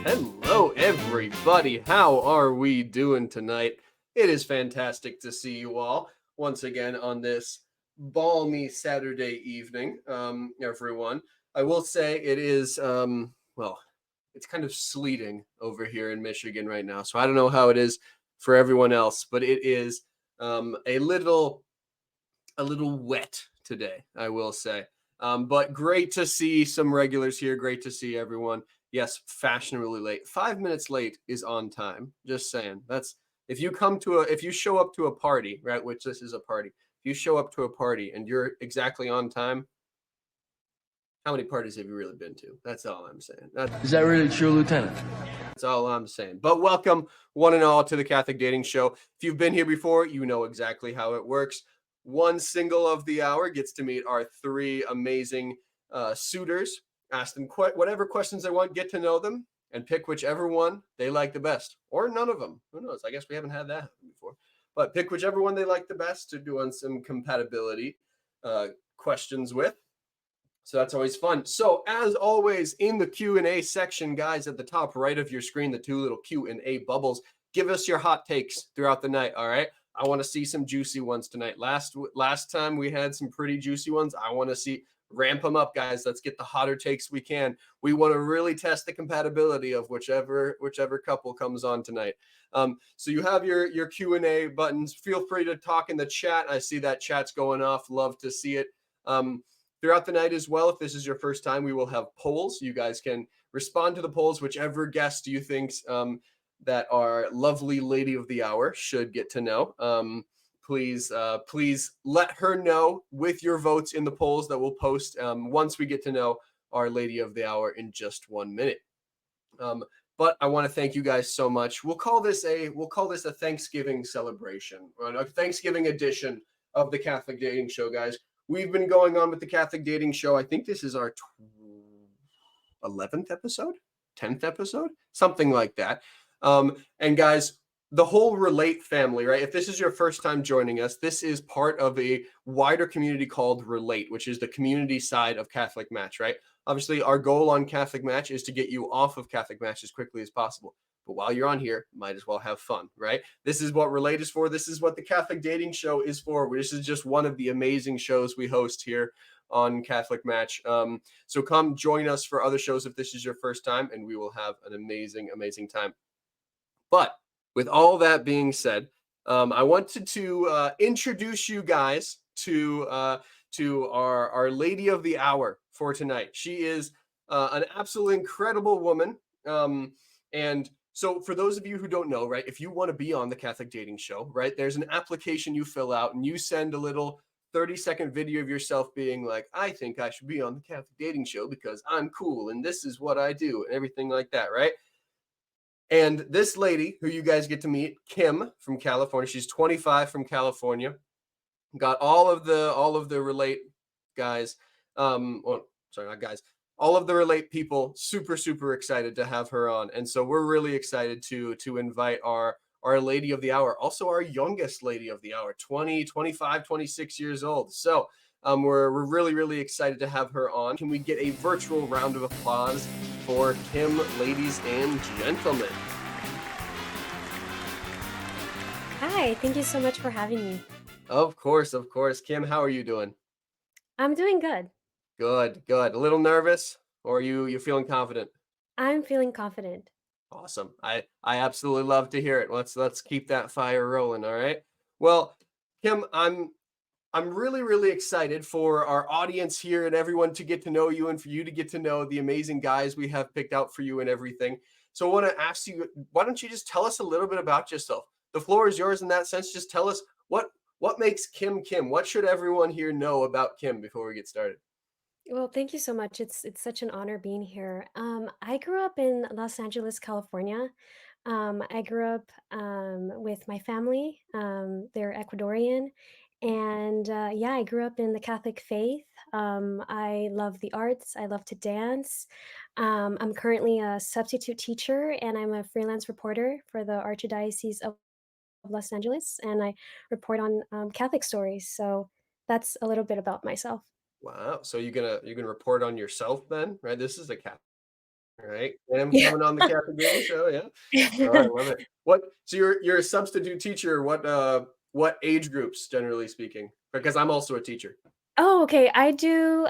Hello, everybody. How are we doing tonight? It is fantastic to see you all once again on this balmy Saturday evening, everyone. I will say it is, well, it's kind of sleeting over here in Michigan right now. So I don't know how it is for everyone else, but it is a little wet today, I will say. But great to see some regulars here. Great to see everyone. Yes, fashionably late. 5 minutes late is on time. Just saying. That's if you show up to a party, right? Which this is a party. If you show up to a party and you're exactly on time, how many parties have you really been to? That's all I'm saying. Is that really true, Lieutenant? That's all I'm saying. But welcome, one and all, to the Catholic Dating Show. If you've been here before, you know exactly how it works. One single of the hour gets to meet our three amazing suitors, ask them whatever questions they want, get to know them, and pick whichever one they like the best, or none of them. Who knows? I guess we haven't had that happen before. But pick whichever one they like the best to do on some compatibility questions with. So that's always fun. So as always, in the Q&A section, guys, at the top right of your screen, the two little Q&A bubbles, give us your hot takes throughout the night, all right? I want to see some juicy ones tonight. Last time we had some pretty juicy ones. I want to see ramp them up, guys. Let's get the hotter takes we can. We want to really test the compatibility of whichever couple comes on tonight. So you have your Q&A buttons. Feel free to talk in the chat. I see that chat's going off. Love to see it. Throughout the night as well, if this is your first time, we will have polls. You guys can respond to the polls. Whichever guest you think that our lovely lady of the hour should get to know. Please let her know with your votes in the polls that we'll post once we get to know our lady of the hour in just 1 minute. But I want to thank you guys so much. We'll call this a Thanksgiving celebration, a Thanksgiving edition of the Catholic Dating Show, guys. We've been going on with the Catholic Dating Show. I think this is our 11th episode, 10th episode, something like that. And guys, the whole Relate family, right? If this is your first time joining us, this is part of a wider community called Relate, which is the community side of Catholic Match, right? Obviously, our goal on Catholic Match is to get you off of Catholic Match as quickly as possible. But while you're on here, might as well have fun, right? This is what Relate is for. This is what the Catholic Dating Show is for. This is just one of the amazing shows we host here on Catholic Match. So come join us for other shows if this is your first time, and we will have an amazing, amazing time. But with all that being said, I wanted to introduce you guys to our lady of the hour for tonight. She is an absolutely incredible woman. And so for those of you who don't know, right, if you want to be on the Catholic Dating Show, right, there's an application you fill out and you send a little 30-second video of yourself being like, I think I should be on the Catholic Dating Show because I'm cool and this is what I do and everything like that, right? And this lady who you guys get to meet, Kim from California, she's 25 from California, got all of the Relate guys, well, sorry, not guys, all of the Relate people super, super excited to have her on. And so we're really excited to invite our lady of the hour, also our youngest lady of the hour, 20, 25, 26 years old. So we're really, really excited to have her on. Can we get a virtual round of applause for Kim, ladies and gentlemen? Hi, thank you so much for having me. Of course, of course. Kim, how are you doing? I'm doing good. Good, good. A little nervous, or you feeling confident? I'm feeling confident. Awesome. I absolutely love to hear it. Let's keep that fire rolling, all right? Well, Kim, I'm really, really excited for our audience here and everyone to get to know you and for you to get to know the amazing guys we have picked out for you and everything. So I want to ask you, why don't you just tell us a little bit about yourself? The floor is yours in that sense. Just tell us what makes Kim Kim. What should everyone here know about Kim before we get started? Well, thank you so much. It's such an honor being here. I grew up in Los Angeles, California. I grew up with my family. They're Ecuadorian, and yeah, I grew up in the Catholic faith. I love the arts. I love to dance. I'm currently a substitute teacher, and I'm a freelance reporter for the Archdiocese of Los Angeles, and I report on Catholic stories. So that's a little bit about myself. Wow. So you're gonna report on yourself then, right? This is a cat. right? Kim Yeah. coming on the Catholic Dating Show, yeah. Oh, I love it. What so you're a substitute teacher, what age groups, generally speaking? Because I'm also a teacher. Oh, okay. I do,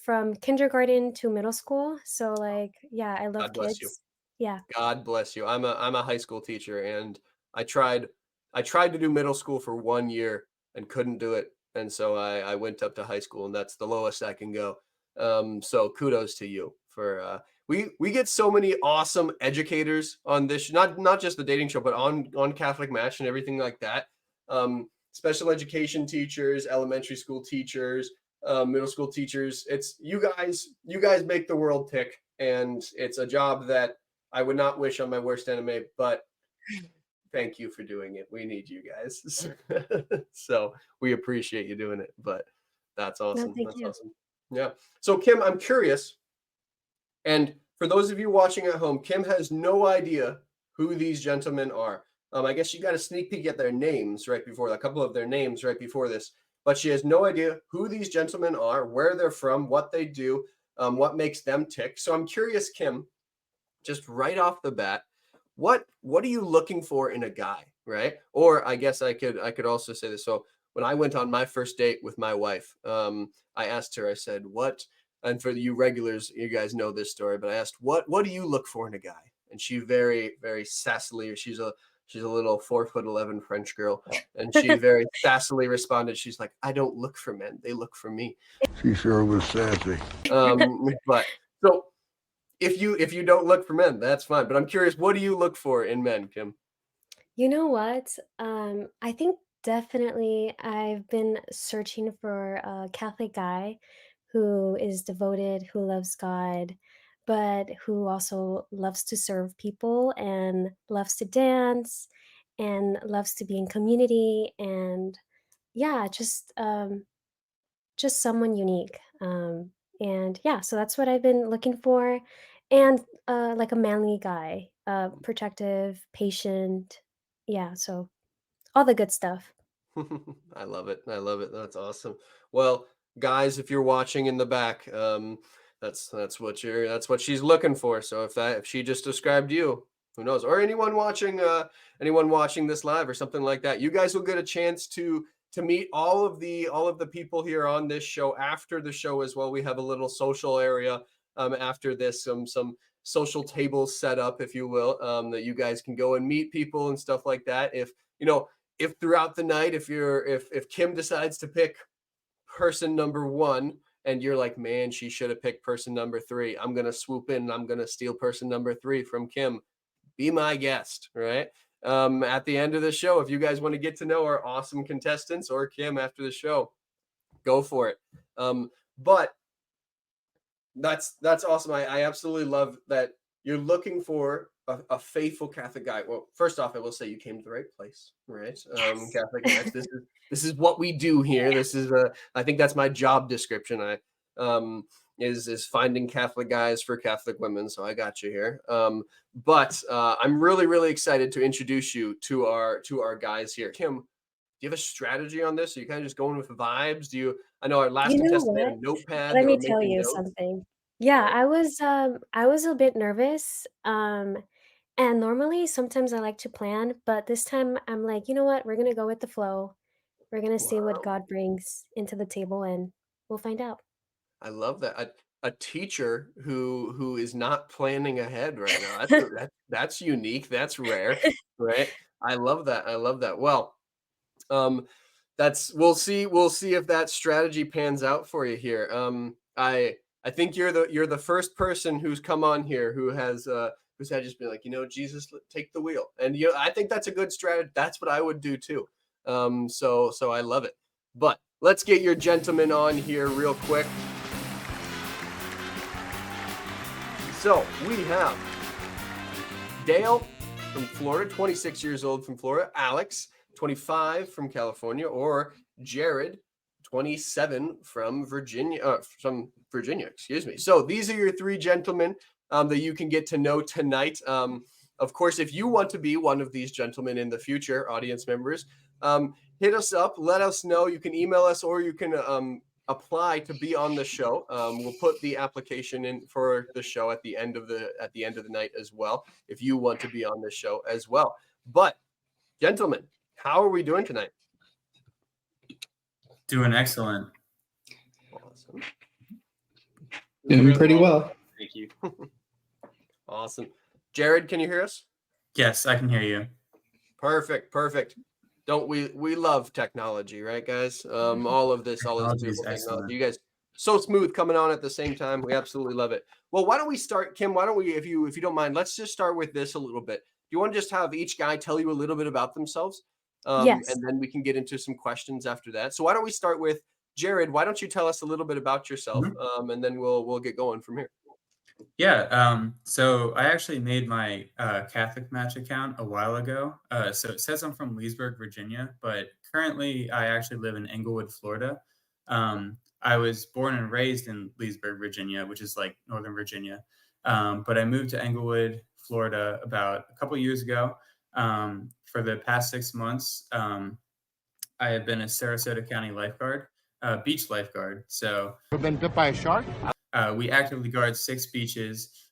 from kindergarten to middle school, so, like, yeah, I love God bless you. kids. Yeah. God bless you. I'm a high school teacher, and I tried I tried to do middle school for 1 year and couldn't do it, and so I went up to high school, and that's the lowest I can go. So kudos to you for, we get so many awesome educators on this not just the dating show, but on Catholic Match and everything like that. Special education teachers, elementary school teachers, middle school teachers. It's you guys make the world tick, and it's a job that I would not wish on my worst enemy, but thank you for doing it. We need you guys. So we appreciate you doing it, but that's No, awesome. thank That's you. awesome. Yeah. So Kim, I'm curious, and for those of you watching at home, Kim has no idea who these gentlemen are. I guess she got a sneak peek at their names right before, a couple of their names right before this, but she has no idea who these gentlemen are, where they're from, what they do, what makes them tick. So I'm curious, Kim, just right off the bat, what are you looking for in a guy, right? Or I guess I could also say this. So when I went on my first date with my wife, I asked her, I said, what, and for you regulars, you guys know this story, but I asked, what do you look for in a guy? And she very, very sassily, she's a little 4'11" French girl, and she very sassily responded, she's like, I don't look for men, they look for me. She sure was sassy. But so if you don't look for men, that's fine. But I'm curious, what do you look for in men, Kim? You know what? I think definitely I've been searching for a Catholic guy who is devoted, who loves God, but who also loves to serve people and loves to dance and loves to be in community and yeah, just someone unique. And yeah, so that's what I've been looking for. And like a manly guy, protective, patient. Yeah, so all the good stuff. I love it. I love it. That's awesome. Well, guys, if you're watching in the back, that's what she's looking for. So if she just described you, who knows? Or anyone watching this live or something like that, you guys will get a chance to meet all of the people here on this show after the show as well. We have a little social area after this, some social tables set up, if you will, that you guys can go and meet people and stuff like that. If throughout the night, if Kim decides to pick person number one and you're like, man, she should have picked person number three, I'm gonna swoop in and I'm gonna steal person number three from Kim. Be my guest, right? At the end of the show, if you guys want to get to know our awesome contestants or Kim after the show, go for it. But that's awesome. I absolutely love that you're looking for a faithful Catholic guy. Well, first off, I will say you came to the right place, right? Catholic match. Yes. This is what we do here. This is I think that's my job description. I is finding Catholic guys for Catholic women. So I got you here. But I'm really really excited to introduce you to our guys here. Kim, do you have a strategy on this? Are you kind of just going with vibes? I know our last You know contestant had what? a notepad. Let They were me tell making you notes. something. Yeah, Right. I was a bit nervous. And normally sometimes I like to plan, but this time I'm like, you know what? We're gonna go with the flow. We're gonna see what Wow. God brings into the table and we'll find out. I love that. A teacher who is not planning ahead right now. That's unique. That's rare, right? I love that. I love that. Well, um, that's we'll see if that strategy pans out for you here. I think you're the first person who's come on here who's had just been like, Jesus, take the wheel. And I think that's a good strategy. That's what I would do too. So I love it. But let's get your gentleman on here real quick. So we have Dale from Florida, 26 years old from Florida, Alex, 25 from California, or Jared, 27 from Virginia, excuse me. So these are your three gentlemen that you can get to know tonight. Of course, if you want to be one of these gentlemen in the future, audience members, hit us up, let us know. You can email us or you can apply to be on the show. We'll put the application in for the show at the end of the night as well, if you want to be on this show as well. But gentlemen, how are we doing tonight? Doing excellent. Awesome. Doing pretty well. Thank you. Awesome. Jared, can you hear us? Yes, I can hear you. Perfect. Don't we love technology, right, guys? All of this Technology is beautiful excellent. technology. You guys so smooth coming on at the same time. We absolutely love it. Well, why don't we start, Kim? Why don't we, if you don't mind, let's just start with this a little bit. Do you want to just have each guy tell you a little bit about themselves? Yes. And then we can get into some questions after that. So why don't we start with Jared? Why don't you tell us a little bit about yourself, and then we'll get going from here. Yeah. So I actually made my Catholic Match account a while ago. So it says I'm from Leesburg, Virginia, but currently I actually live in Englewood, Florida. I was born and raised in Leesburg, Virginia, which is like Northern Virginia. But I moved to Englewood, Florida about a couple years ago. For the past 6 months, I have been a Sarasota County lifeguard, beach lifeguard. So Been bit by a shark? we actively guard 6 beaches.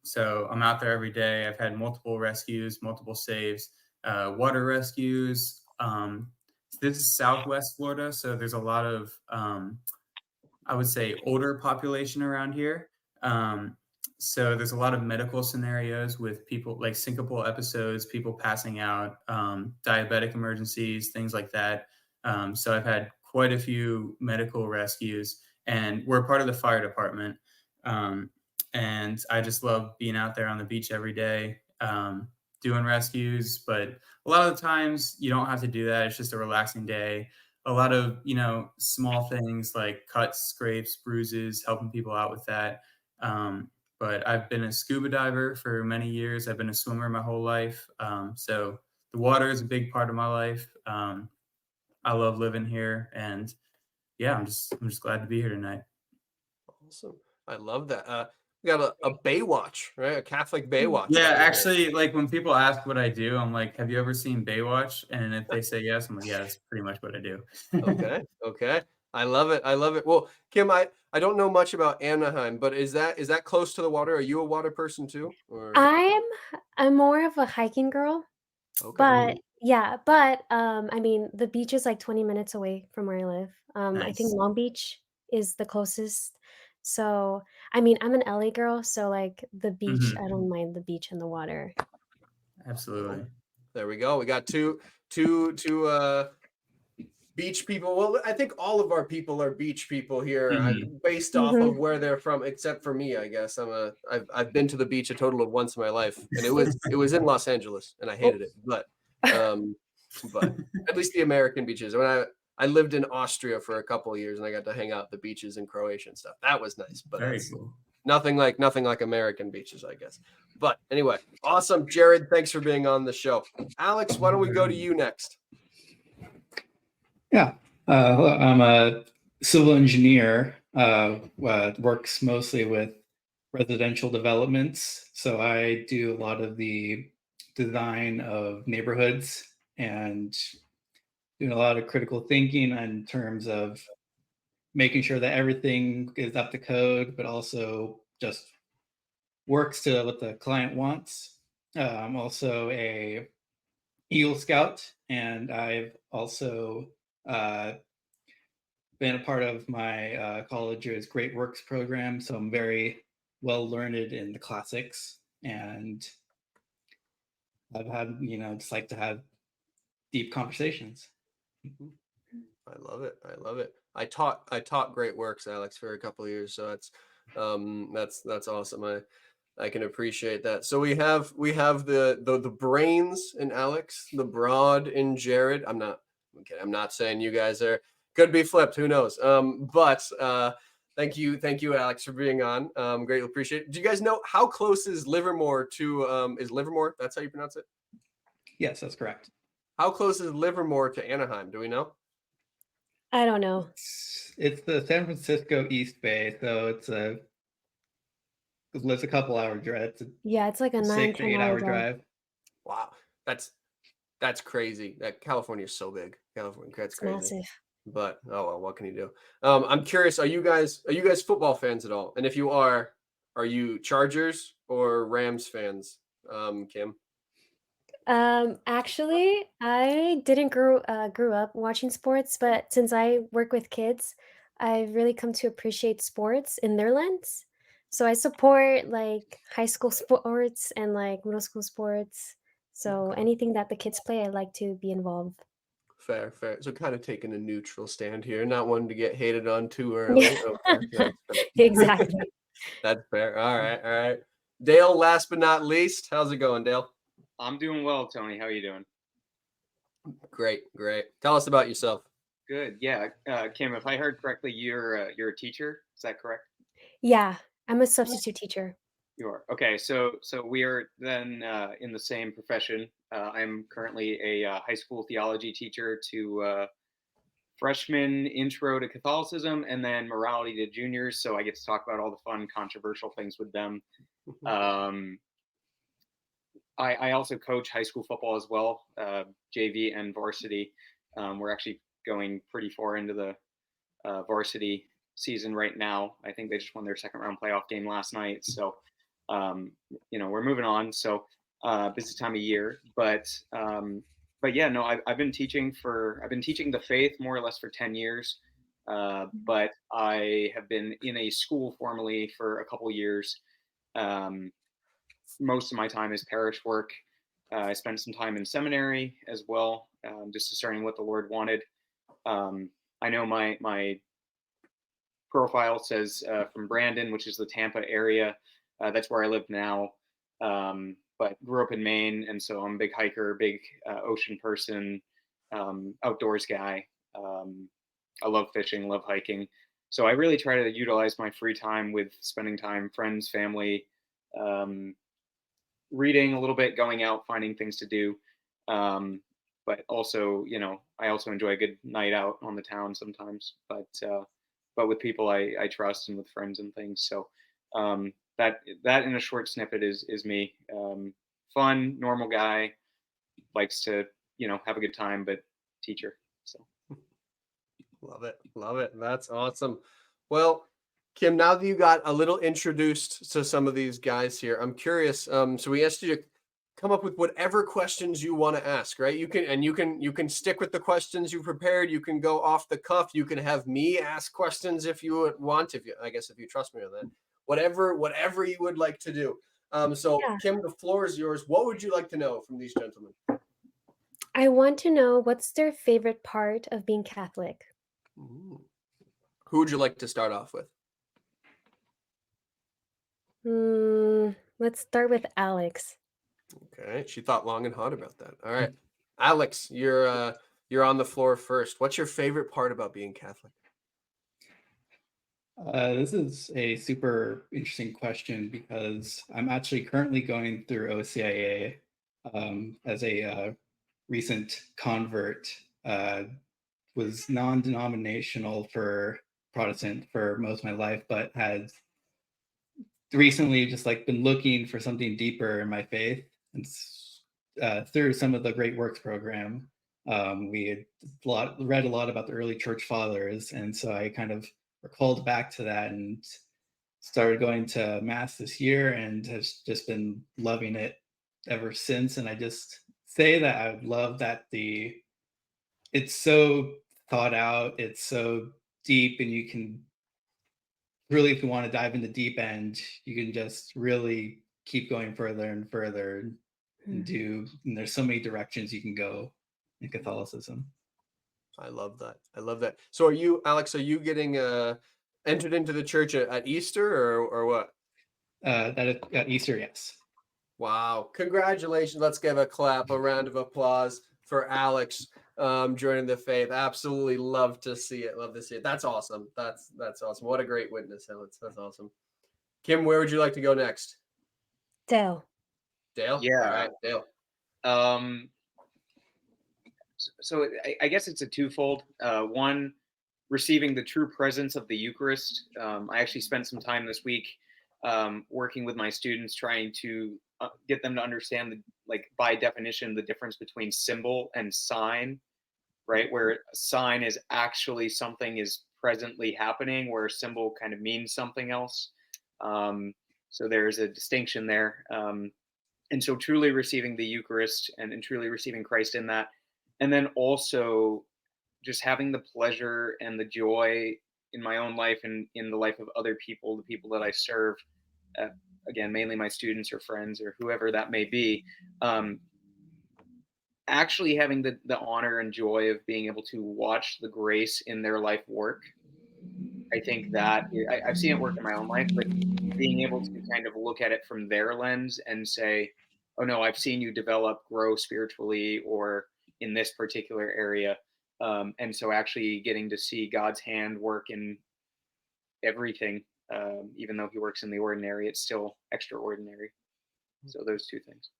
So I'm out there every day. I've had multiple rescues, multiple saves, water rescues. This is Southwest Florida, so there's a lot of, I would say, older population around here. So there's a lot of medical scenarios with people like syncopal episodes, people passing out, diabetic emergencies, things like that. So I've had quite a few medical rescues, and we're part of the fire department. And I just love being out there on the beach every day, doing rescues. But a lot of the times you don't have to do that. It's just a relaxing day. A lot of, small things like cuts, scrapes, bruises, helping people out with that. But I've been a scuba diver for many years. I've been a swimmer my whole life. So the water is a big part of my life. I love living here, and yeah, I'm just glad to be here tonight. Awesome. I love that. We got a Baywatch, right? A Catholic Baywatch. Yeah, over here. actually, like when people ask what I do, I'm like, "Have you ever seen Baywatch?" And if they say yes, I'm like, "Yeah, that's pretty much what I do." Okay. I love it. Well, Kim, I don't know much about Anaheim, but is that close to the water? Are you a water person too? Or I'm more of a hiking girl, okay. but I mean, the beach is like 20 minutes away from where I live. I think Nice. Long Beach is the closest. So, I mean, I'm an LA girl, so like the beach, I don't mind the beach and the water. Absolutely. There we go. We got two beach people. Well, I think all of our people are beach people here, based off of where they're from, except for me, I guess. I've been to the beach a total of once in my life, and it was in Los Angeles, and I hated it. But at least the American beaches. When I lived in Austria for a couple of years, and I got to hang out at the beaches in Croatia and stuff. That was nice, but Very that's cool. nothing like American beaches, I guess. But anyway, awesome, Jared. Thanks for being on the show. Alex, why don't we go to you next? Yeah. Well, I'm a civil engineer, works mostly with residential developments. So I do a lot of the design of neighborhoods and doing a lot of critical thinking in terms of making sure that everything is up to code, but also just works to what the client wants. I'm also a Eagle Scout, and I've also been a part of my college's Great Works program, so I'm very well learned in the classics, and I've had, just like to have deep conversations. I love it. I taught Great Works, Alex, for a couple of years, so that's awesome. I can appreciate that. So we have the brains in Alex, the broad in Jared. I'm not saying you guys could be flipped. Who knows? But thank you, Alex, for being on. Greatly appreciate it. Do you guys know how close is Livermore to is Livermore? That's how you pronounce it? Yes, that's correct. How close is Livermore to Anaheim? Do we know? I don't know. It's the San Francisco East Bay, so it's a couple hour drive. It's like a 6 to 8 9-10 hour hour drive. Wow, that's crazy. That California is so big. California, that's It's crazy. massive. But oh well, what can you do? I'm curious. Are you guys football fans at all? And if you are you Chargers or Rams fans? Kim. Actually, I didn't grew up watching sports, but since I work with kids, I've really come to appreciate sports in their lens. So I support like high school sports and like middle school sports. So Okay. anything that the kids play, I like to be involved. Fair, fair. So kind of taking a neutral stand here, not wanting to get hated on too Yeah, early. Okay, that's fair. exactly. That's fair. All right, all right. Dale, last but not least, how's it going, Dale? I'm doing well, Tony. How are you doing? Great, great. Tell us about yourself. Good. Yeah, Kim, if I heard correctly, you're a teacher. Is that correct? Yeah, I'm a substitute teacher. You are. Okay. So we are then in the same profession. I'm currently a high school theology teacher to freshmen, intro to Catholicism, and then morality to juniors. So I get to talk about all the fun, controversial things with them. Um, I also coach high school football as well, JV and varsity. We're actually going pretty far into the varsity season right now. I think they just won their second round playoff game last night. So, we're moving on. So, busy time of year, but yeah, no, I've been teaching the faith more or less for 10 years. But I have been in a school formally for a couple years. Um, Most of my time is parish work. I spent some time in seminary as well, just discerning what the Lord wanted. Um, I know my profile says from Brandon, which is the Tampa area. That's where I live now, but grew up in Maine, and so I'm a big hiker, big ocean person, outdoors guy. I love fishing, love hiking. So I really try to utilize my free time with spending time, friends, family, um, reading a little bit, going out, finding things to do. But also, I also enjoy a good night out on the town sometimes. But with people I trust and with friends and things. So that in a short snippet is me. Fun, normal guy, likes to have a good time, but teacher. So Love it. Love it. That's awesome. Well, Kim, now that you got a little introduced to some of these guys here, I'm curious. So we asked you to come up with whatever questions you want to ask, right? You can stick with the questions you prepared. You can go off the cuff. You can have me ask questions if you would want, if you trust me on that. Whatever you would like to do. So Yeah. Kim, the floor is yours. What would you like to know from these gentlemen? I want to know what's their favorite part of being Catholic. Ooh. Who would you like to start off with? Let's start with Alex. Okay, she thought long and hard about that. All right, Alex, you're on the floor first. What's your favorite part about being Catholic? This is a super interesting question because I'm actually currently going through OCIA as a recent convert. Was non-denominational for Protestant for most of my life, but had recently just like been looking for something deeper in my faith, and through some of the Great Works program, we had read a lot about the early church fathers, and so I kind of recalled back to that and started going to mass this year and has just been loving it ever since. And I just say that I love that it's so thought out, it's so deep, and you can really, if you want to dive in the deep end, you can just really keep going further and further and there's so many directions you can go in Catholicism. I love that. I love that. So are you, Alex, are you getting entered into the church at Easter or what? At Easter, yes. Wow. Congratulations. Let's give a round of applause for Alex joining the faith. Absolutely love to see it. Love to see it. That's awesome. That's awesome. What a great witness, Alex. That's awesome. Kim, where would you like to go next? Dale. Dale? All yeah. right, Dale. So I guess it's a twofold. One, receiving the true presence of the Eucharist. I actually spent some time this week working with my students, trying to get them to understand, by definition, the difference between symbol and sign, right? Where a sign is actually something is presently happening, where a symbol kind of means something else. So there's a distinction there. And so truly receiving the Eucharist and truly receiving Christ in that. And then also just having the pleasure and the joy in my own life and in the life of other people, the people that I serve, uh, again, mainly my students or friends or whoever that may be, um, actually having the honor and joy of being able to watch the grace in their life work. I think that I've seen it work in my own life, but being able to kind of look at it from their lens and say, "Oh no, I've seen you develop, grow spiritually, or in this particular area," and so actually getting to see God's hand work in everything, even though He works in the ordinary, it's still extraordinary. So those two things.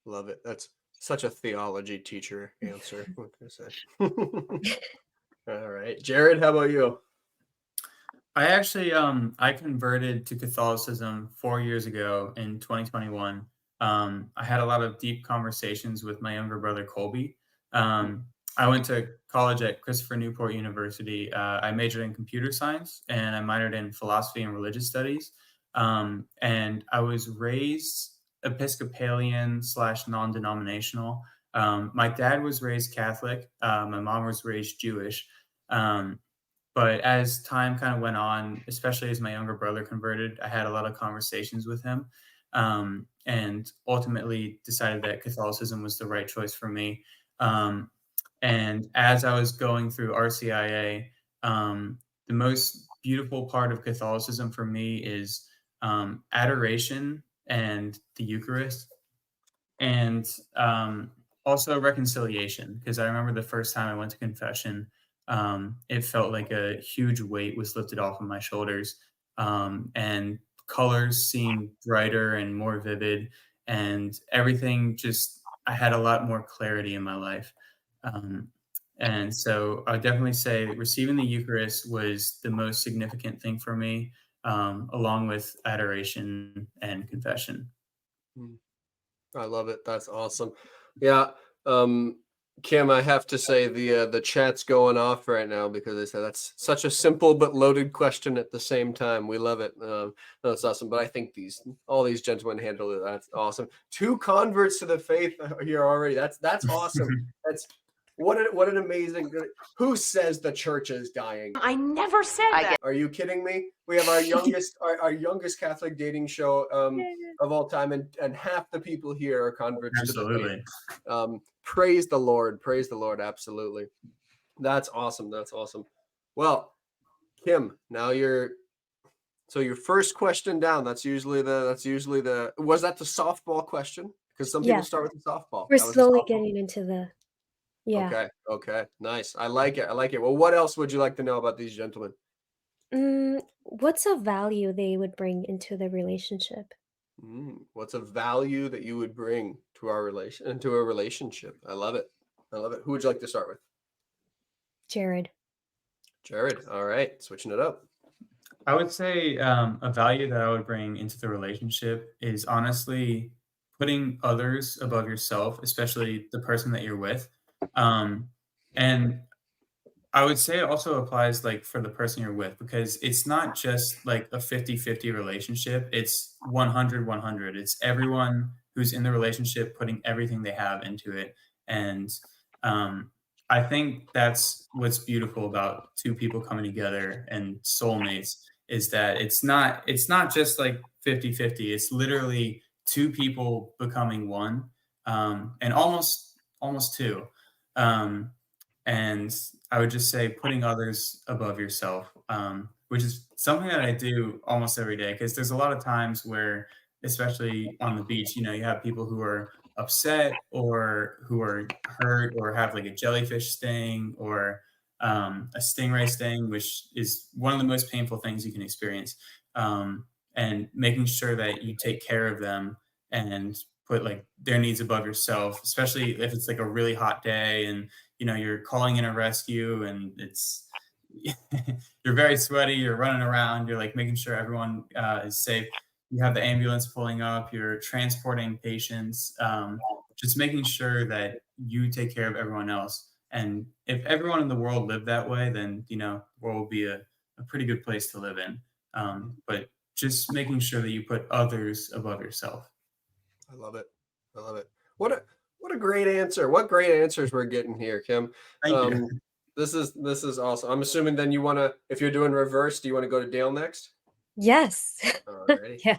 Love it. That's such a theology teacher answer. What can I say? All right, Jared, how about you? I actually I converted to Catholicism 4 years ago in 2021. I had a lot of deep conversations with my younger brother Colby. I went to college at Christopher Newport University. I majored in computer science and I minored in philosophy and religious studies. And I was raised Episcopalian slash non-denominational. My dad was raised Catholic. My mom was raised Jewish. Um, but as time kind of went on, especially as my younger brother converted, I had a lot of conversations with him, and ultimately decided that Catholicism was the right choice for me. Um, and as I was going through RCIA, the most beautiful part of Catholicism for me is adoration and the Eucharist, and also reconciliation. Because I remember the first time I went to confession, it felt like a huge weight was lifted off of my shoulders, and colors seemed brighter and more vivid, and everything just I had a lot more clarity in my life. Um, and so I would definitely say that receiving the Eucharist was the most significant thing for me, along with adoration and confession. Mm, I love it. That's awesome. Yeah. Um, Kim, I have to say the chat's going off right now because they said that's such a simple but loaded question at the same time. We love it. That's awesome. But I think all these gentlemen handled it. That's awesome. 2 converts to the faith here already. That's awesome. That's what an amazing. Who says the church is dying? I never said that. Are you kidding me? We have our youngest Catholic dating show of all time, and half the people here are converts to the faith. Absolutely. Praise the Lord. Praise the Lord. Absolutely. That's awesome. That's awesome. Well, Kim, now your first question down. Was that the softball question? Because some people Yeah, start with the softball. we're That was the slowly softball. getting into yeah. Okay. Okay. Nice. I like it. I like it. Well, what else would you like to know about these gentlemen? What's a value they would bring into the relationship? What's a value that you would bring to a relationship? I love it. I love it. Who would you like to start with? Jared. Jared. All right. Switching it up. I would say a value that I would bring into the relationship is honestly putting others above yourself, especially the person that you're with. And I would say it also applies like for the person you're with because it's not just like a 50-50 relationship. It's 100-100. It's everyone who's in the relationship putting everything they have into it. And I think that's what's beautiful about two people coming together and soulmates is that it's not just like 50-50. It's literally two people becoming one, and almost two. Um, and I would just say putting others above yourself, which is something that I do almost every day. Because there's a lot of times where, especially on the beach, you have people who are upset or who are hurt or have like a jellyfish sting or a stingray sting, which is one of the most painful things you can experience. And making sure that you take care of them and put like their needs above yourself, especially if it's like a really hot day and you're calling in a rescue and it's you're very sweaty, you're running around, you're like making sure everyone is safe. You have the ambulance pulling up, you're transporting patients, just making sure that you take care of everyone else. And if everyone in the world lived that way, then, the world would be a pretty good place to live in. But just making sure that you put others above yourself. I love it. I love it. What a great answer. What great answers we're getting here, Kim. Thank you. This is awesome. I'm assuming then you want to, if you're doing reverse, do you want to go to Dale next? Yes. Alrighty. Yeah.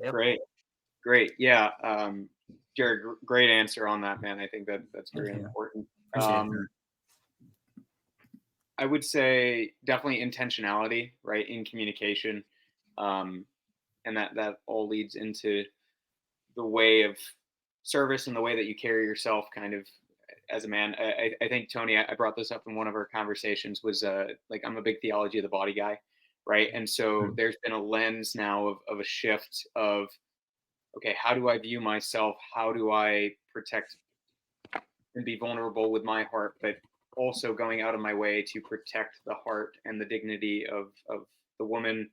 Yep. Great. Yeah. Jared, great answer on that, man. I think that's Thank very you. important. Appreciate that. I would say definitely intentionality, right, in communication, and that all leads into the way of service and the way that you carry yourself, kind of as a man. I think Tony, I brought this up in one of our conversations. Was like, I'm a big theology of the body guy, right? And so there's been a lens now of a shift of, okay, how do I view myself? How do I protect and be vulnerable with my heart, but also going out of my way to protect the heart and the dignity of the woman,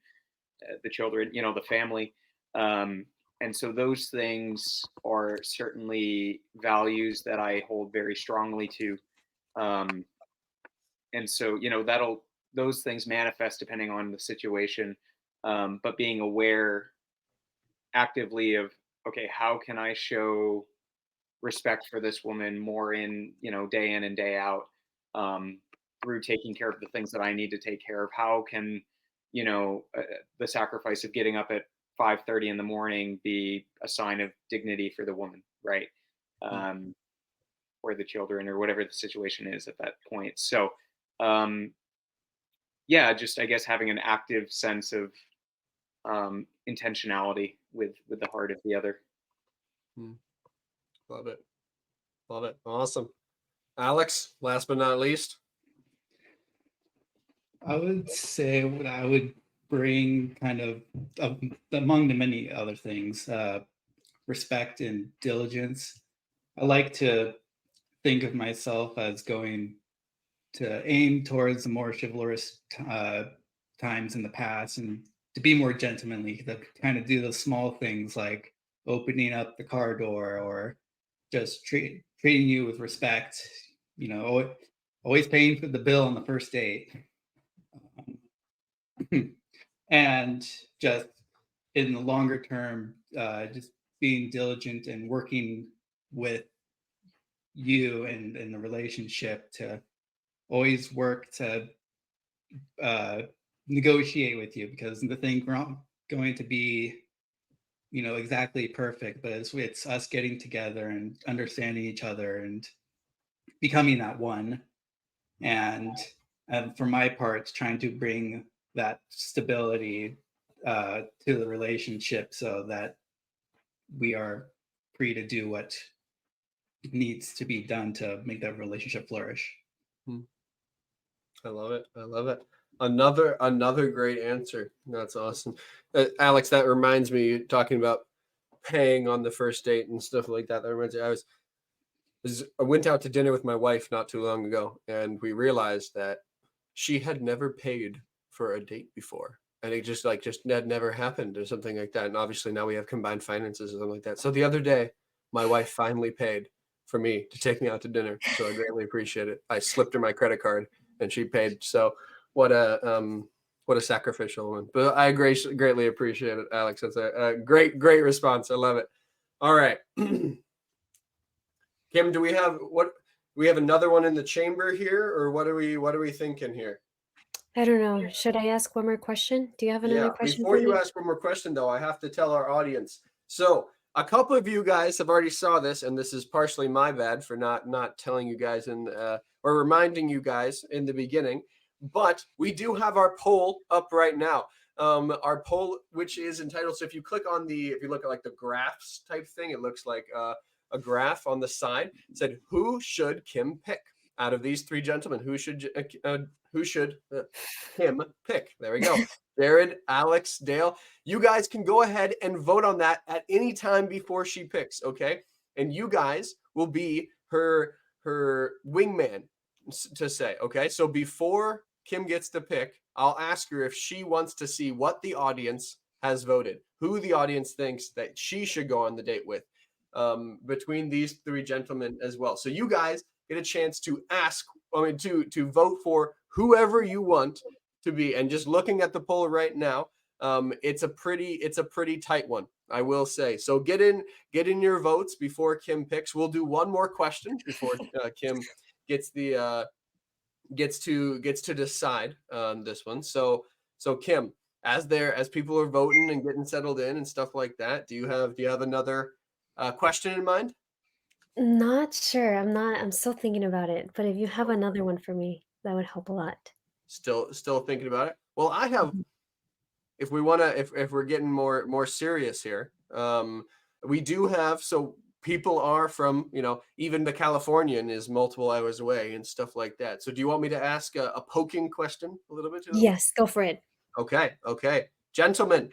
the children, the family. And so those things are certainly values that I hold very strongly to. And so, those things manifest depending on the situation. But being aware actively of, okay, how can I show respect for this woman more day in and day out, through taking care of the things that I need to take care of? How can the sacrifice of getting up at 5:30 in the morning be a sign of dignity for the woman, right? Or the children, or whatever the situation is at that point. So yeah, just, I guess, having an active sense of intentionality with the heart of the other. Love it. Love it. Awesome. Alex, last but not least. I would say what I would bring kind of among the many other things, respect and diligence. I like to think of myself as going to aim towards the more chivalrous times in the past, and to be more gentlemanly, to kind of do those small things like opening up the car door, or just treating you with respect, always paying for the bill on the first date. And just in the longer term, just being diligent and working with you and in the relationship to always work to negotiate with you, because the thing going to be exactly perfect, but it's us getting together and understanding each other and becoming that one. And for my part, trying to bring that stability to the relationship, so that we are free to do what needs to be done to make that relationship flourish. I love it. I love it. Another great answer. That's awesome. Alex, that reminds me, talking about paying on the first date and stuff like that. That reminds me, I went out to dinner with my wife not too long ago, and we realized that she had never paid for a date before. And it just had never happened or something like that. And obviously now we have combined finances or something like that. So the other day, my wife finally paid for me to take me out to dinner. So I greatly appreciate it. I slipped her my credit card and she paid. So what a sacrificial one. But I greatly appreciate it, Alex. That's a great response. I love it. All right. Kim, do we have another one in the chamber here, or what are we thinking here? I don't know. Should I ask one more question? Do you have another question Before for you me? ask one more question, though, I have to tell our audience. So a couple of you guys have already saw this, and this is partially my bad for not telling you guys or reminding you guys in the beginning. But we do have our poll up right now. Our poll, which is entitled, so if you look at like the graphs type thing, it looks like a graph on the side. It said, who should Kim pick out of these three gentlemen? Who should Kim pick? There we go. Jared, Alex, Dale. You guys can go ahead and vote on that at any time before she picks, okay? And you guys will be her wingman to say, okay? So before Kim gets to pick, I'll ask her if she wants to see what the audience has voted, who the audience thinks that she should go on the date with, between these three gentlemen as well. So you guys get a chance to to vote for whoever you want to be. And just looking at the poll right now, it's a pretty tight one, I will say. So get in your votes before Kim picks. We'll do one more question before Kim gets the gets to decide on this one. So Kim, as people are voting and getting settled in and stuff like that, do you have another question in mind? Not sure. I'm still thinking about it, but if you have another one for me, that would help a lot. Still thinking about it. Well, I have. Mhm. If we want to, if we're getting more serious here, we do have. So people are from, even the Californian is multiple hours away and stuff like that. So do you want me to ask a poking question a little bit to them? Yes, go for it. Okay, gentlemen,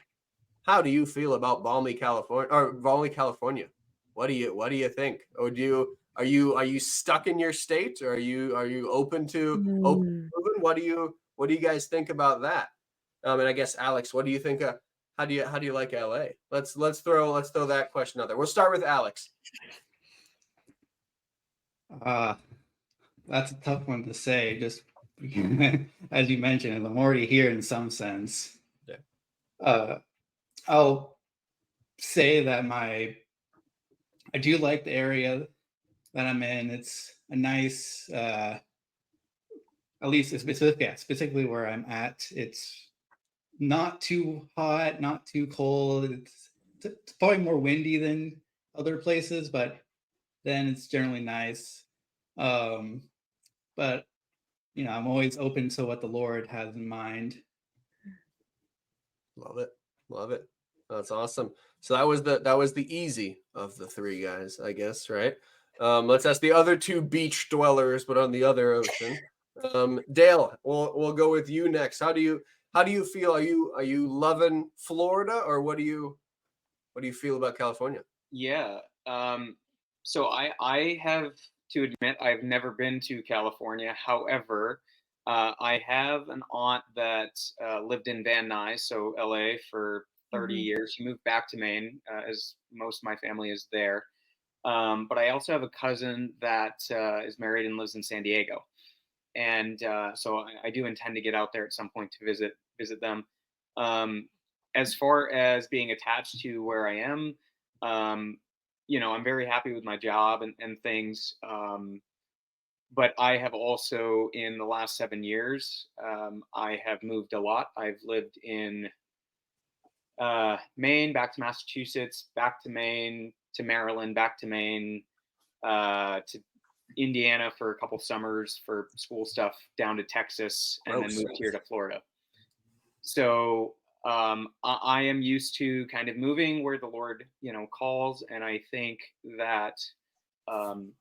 how do you feel about balmy California? What do you think? Or are you stuck in your state? Or are you open to Mm. moving? What do you guys think about that? And I guess Alex, what do you think? How do you like LA? Let's throw that question out there. We'll start with Alex. Uh, that's a tough one to say. Just as you mentioned, I'm already here in some sense. Yeah. Uh, I'll say that I do like the area that I'm in. It's a nice, at least specifically where I'm at. It's not too hot, not too cold. It's probably more windy than other places, but then it's generally nice. Um, but I'm always open to what the Lord has in mind. Love it. Love it. That's awesome. So that was the easy of the three guys, I guess, right? Let's ask the other two beach dwellers, but on the other ocean. Dale, we'll go with you next. How do you feel? Are you loving Florida, or what do you feel about California? Yeah. So I have to admit I've never been to California. However, I have an aunt that lived in Van Nuys, so LA, for 30 Mhm. years. She moved back to Maine, as most of my family is there. But I also have a cousin that is married and lives in San Diego, and so I do intend to get out there at some point to visit them. Um, as far as being attached to where I am, um, I'm very happy with my job and things. But I have also, in the last 7 years, I have moved a lot. I've lived in Maine, back to Massachusetts, back to Maine, to Maryland, back to Maine, to Indiana for a couple summers for school stuff, down to Texas, and then Gross. moved here to Florida. So I am used to kind of moving where the Lord, calls, and I think that um,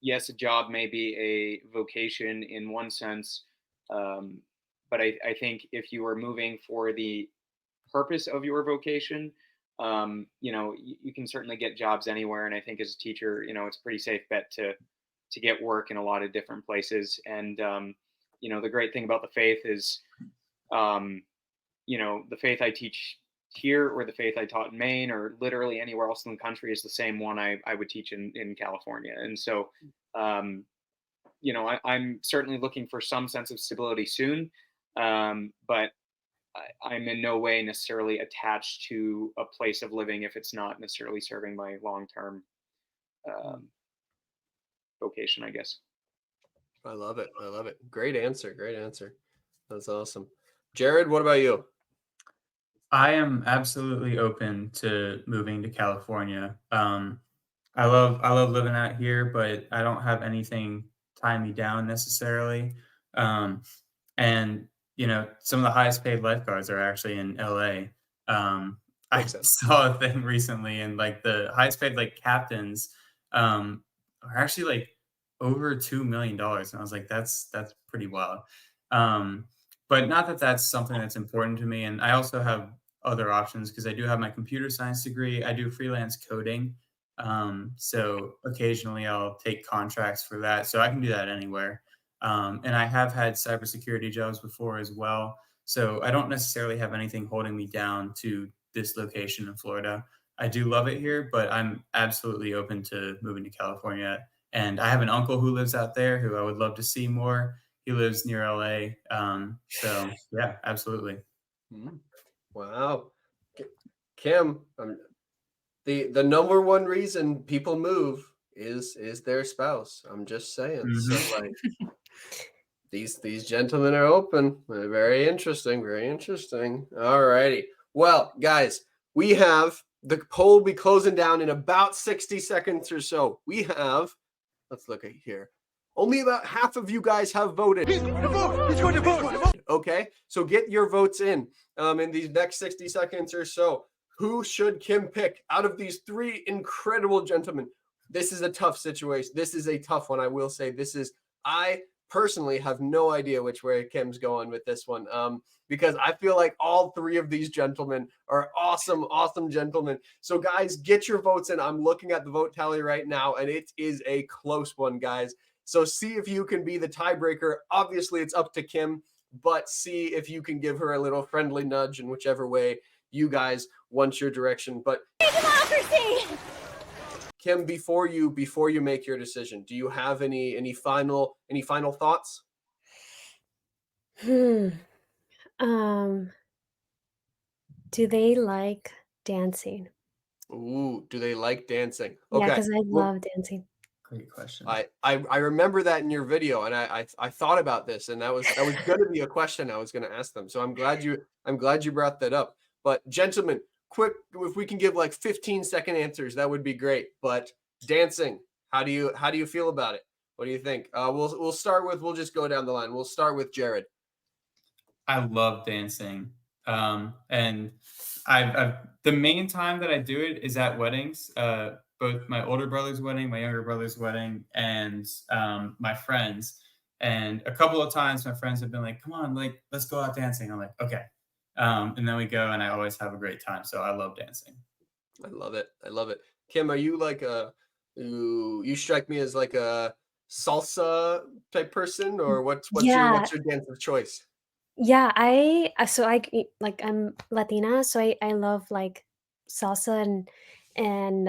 yes, a job may be a vocation in one sense, um, but I think if you are moving for the purpose of your vocation, you can certainly get jobs anywhere. And I think as a teacher, it's a pretty safe bet to get work in a lot of different places. And the great thing about the faith is, um, the faith I teach here or the faith I taught in Maine or literally anywhere else in the country is the same one I would teach in California. And so, um, I'm certainly looking for some sense of stability soon, but I'm in no way necessarily attached to a place of living if it's not necessarily serving my long-term um, vocation, I guess. I love it. I love it. Great answer. Great answer. That's awesome. Jared, what about you? I am absolutely open to moving to California. I love living out here, but I don't have anything tie me down necessarily. Um, and some of the highest paid lifeguards are actually in LA. I Makes sense. saw a thing recently, and like the highest paid like captains are actually like over $2 million, and I was like, that's pretty wild. Um, but not that that's something that's important to me, and I also have other options because I do have my computer science degree. I do freelance coding, so occasionally I'll take contracts for that. So I can do that anywhere. And I have had cybersecurity jobs before as well. So I don't necessarily have anything holding me down to this location in Florida. I do love it here, but I'm absolutely open to moving to California And I have an uncle who lives out there who I would love to see more. He lives near LA. So yeah, absolutely. Mhm. Wow. Kim, the number one reason people move is their spouse. I'm just saying. So Mhm. like these gentlemen are open. Very interesting. Very interesting. All righty. Well, guys, we have the poll will be closing down in about 60 seconds or so. We have, let's look at here. Only about half of you guys have voted. He's going to vote. He's going to vote. Okay, so get your votes in these next 60 seconds or so. Who should Kim pick out of these three incredible gentlemen? This is a tough situation. This is a tough one. I will say I personally have no idea which way Kim's going with this one. Because I feel like all three of these gentlemen are awesome, awesome gentlemen. So guys, get your votes in. I'm looking at the vote tally right now, and it is a close one, guys. So see if you can be the tiebreaker. Obviously, it's up to Kim, but see if you can give her a little friendly nudge in whichever way you guys want your direction. But democracy. Kim, before you make your decision, do you have any final thoughts? Hmm. Do they like dancing? Ooh, do they like dancing? Yeah, Okay. because I Well, love dancing. Great question. I remember that in your video, and I thought about this, and that was going to be a question I was going to ask them. So I'm glad you brought that up. But gentlemen, quick, if we can give like 15-second answers, that would be great. But dancing, how do you feel about it? What do you think? We'll just go down the line. We'll start with Jared. I love dancing. And I've the main time that I do it is at weddings. Both my older brother's wedding, my younger brother's wedding, and my friends. And a couple of times my friends have been like, come on, like, let's go out dancing. I'm like, okay. And then we go and I always have a great time. So I love dancing. I love it. I love it. Kim, are you like you strike me as like a salsa type person, or Yeah, what's your dance of choice? yeah. Like I'm Latina, so I love like salsa and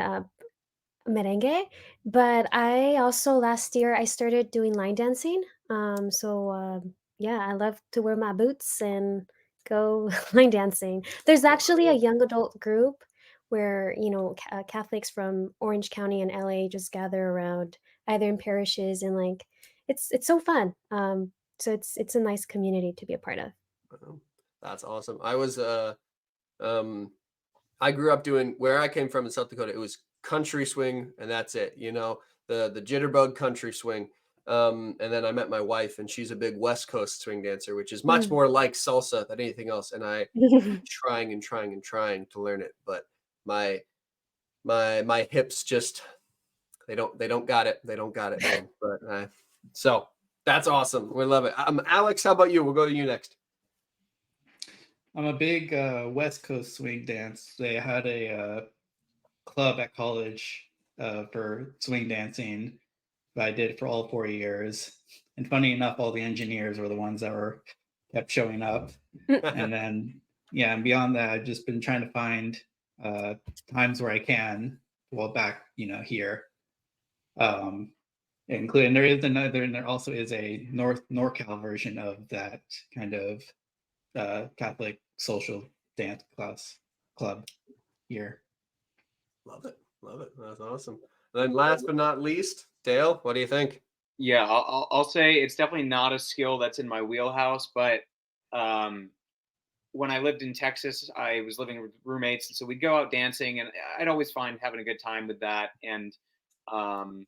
merengue. But I also last year I started doing line dancing. Yeah, I love to wear my boots and go line dancing. There's actually a young adult group where Catholics from Orange County and LA just gather around either in parishes and like it's so fun. So it's a nice community to be a part of. Wow, that's awesome. Um I grew up doing where I came from in South Dakota. It was country swing, and that's it. The jitterbug country swing. And then I met my wife, and she's a big West Coast swing dancer, which is much Mm. more like salsa than anything else. And I trying and trying and trying to learn it, but my my hips just they don't got it. They don't got it, man. But so that's awesome. We love it. Alex, how about you? We'll go to you next. I'm a big West Coast swing dance. They had a club at college for swing dancing that I did for all 4 years. And funny enough, all the engineers were the ones that kept showing up. And then, yeah, and beyond that, I've just been trying to find times where I can, well, back, here. Including there also is a NorCal version of that kind of Catholic social dance club here. Love it. Love it. That's awesome. And then last but not least, Dale, what do you think? Yeah, I'll say it's definitely not a skill that's in my wheelhouse, but um, when I lived in Texas, I was living with roommates, and so we'd go out dancing, and I'd always find having a good time with that. And um,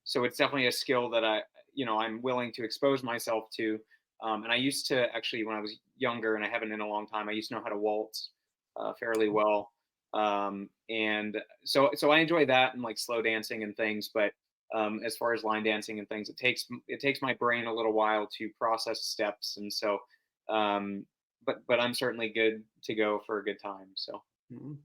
so it's definitely a skill that I'm willing to expose myself to. And I used to actually, when I was younger, and I haven't in a long time, I used to know how to waltz fairly well. And so I enjoy that and like slow dancing and things. But as far as line dancing and things, it takes my brain a little while to process steps, and so. Um, but I'm certainly good to go for a good time. So. Mhm.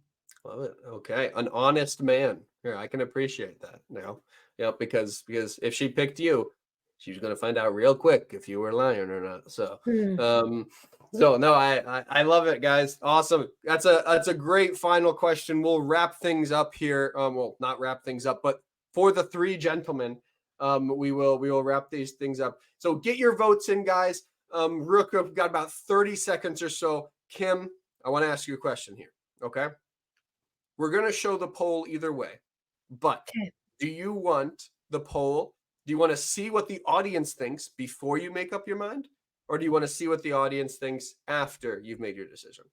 Love it. Okay. An honest man. Here, I can appreciate that now. Yeah, because if she picked you, she's gonna find out real quick if you were lying or not. So Mm. so no, I love it, guys. Awesome. That's a great final question. We'll wrap things up here. Well, not wrap things up, but for the three gentlemen, we will wrap these things up. So get your votes in, guys. Real quick, we've got about 30 seconds or so. Kim, I want to ask you a question here. Okay. We're going to show the poll either way, but Okay. do you want the poll? Do you want to see what the audience thinks before you make up your mind? Or do you want to see what the audience thinks after you've made your decision?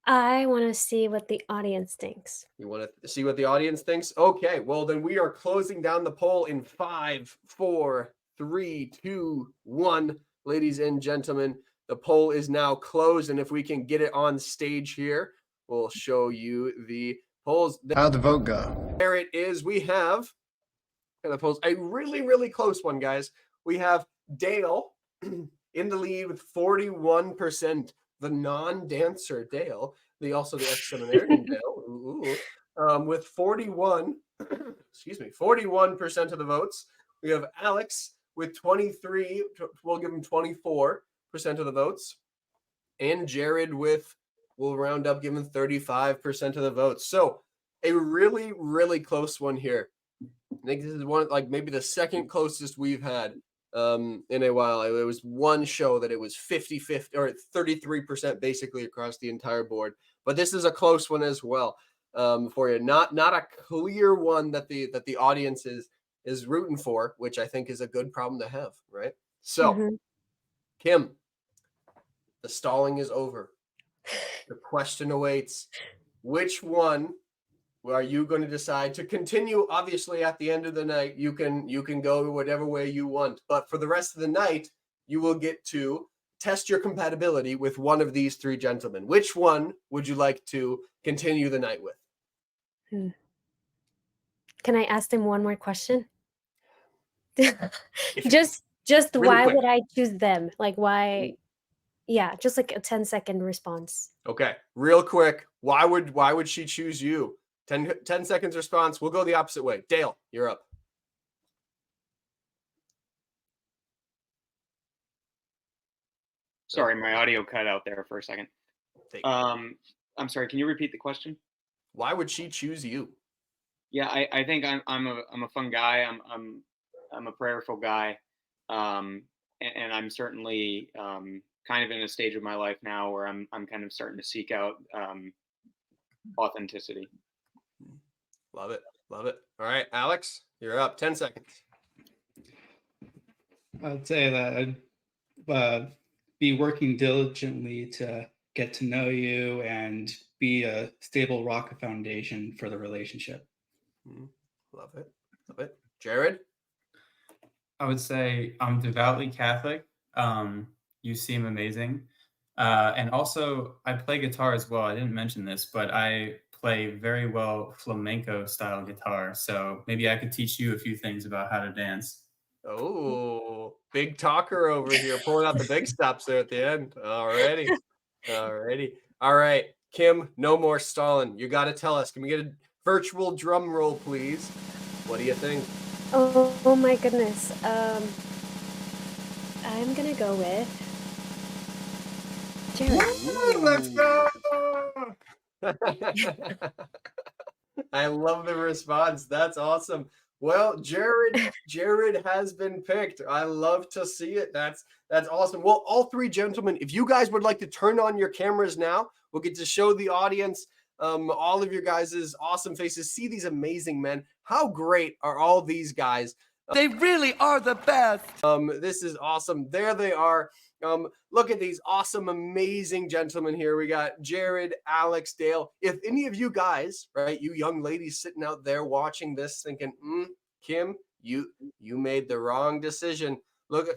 I want to see what the audience thinks. You want to see what the audience thinks? Okay, well, then we are closing down the poll in 5, 4, 3, 2, 1. Ladies and gentlemen, the poll is now closed. And if we can get it on stage here, we'll show you the polls. How'd the vote go? There it is. We have the polls, a really, really close one, guys. We have Dale in the lead with 41%. The non-dancer Dale, also the ex-seminarian Dale, with 41%, 41% of the votes. We have Alex with 23, we'll give him 24% of the votes. And Jared we'll round up, give him 35% of the votes. So a really, really close one here. I think this is one, like maybe the second closest we've had in a while. It was one show that it was 50-50 or 33% basically across the entire board. But this is a close one as well for you. Not a clear one that the audience is rooting for, which I think is a good problem to have, right? So, Kim, the stalling is over. The question awaits. Which one are you going to decide to continue? Obviously, at the end of the night, you can go whatever way you want. But for the rest of the night, you will get to test your compatibility with one of these three gentlemen. Which one would you like to continue the night with? Can I ask them one more question? If- just Really why quick. would I choose them? Like why? Yeah, just like a 10-second response. Okay, real quick. Why would she choose you? 10 seconds response. We'll go the opposite way. Dale, you're up. Sorry, my audio cut out there for a second. Take it. I'm sorry. Can you repeat the question? Why would she choose you? Yeah, I think I'm a fun guy. I'm a prayerful guy, and I'm certainly kind of in a stage of my life now where I'm kind of starting to seek out authenticity. Love it. Love it. All right, Alex, you're up. 10 seconds. I'd say that I'd be working diligently to get to know you and be a stable rock foundation for the relationship. Love it. Love it. Jared? I would say I'm devoutly Catholic. You seem amazing. And also, I play guitar as well. I didn't mention this, but I play very well flamenco style guitar. So maybe I could teach you a few things about how to dance. Oh, big talker over here, pulling out the big stops there at the end. Alrighty. Alrighty. All right, Kim, no more stalling. You got to tell us. Can we get a virtual drum roll, please? What do you think? Oh my goodness. I'm gonna go with Jared. Let's go! I love the response. That's awesome. Well, Jared has been picked. I love to see it. That's awesome. Well, all three gentlemen, if you guys would like to turn on your cameras now, we'll get to show the audience all of your guys' awesome faces. See these amazing men. How great are all these guys? They really are the best. This is awesome. There they are. Look at these awesome, amazing gentlemen here. We got Jared, Alex, Dale. If any of you guys, right, you young ladies sitting out there watching this thinking, Kim, you made the wrong decision. Look,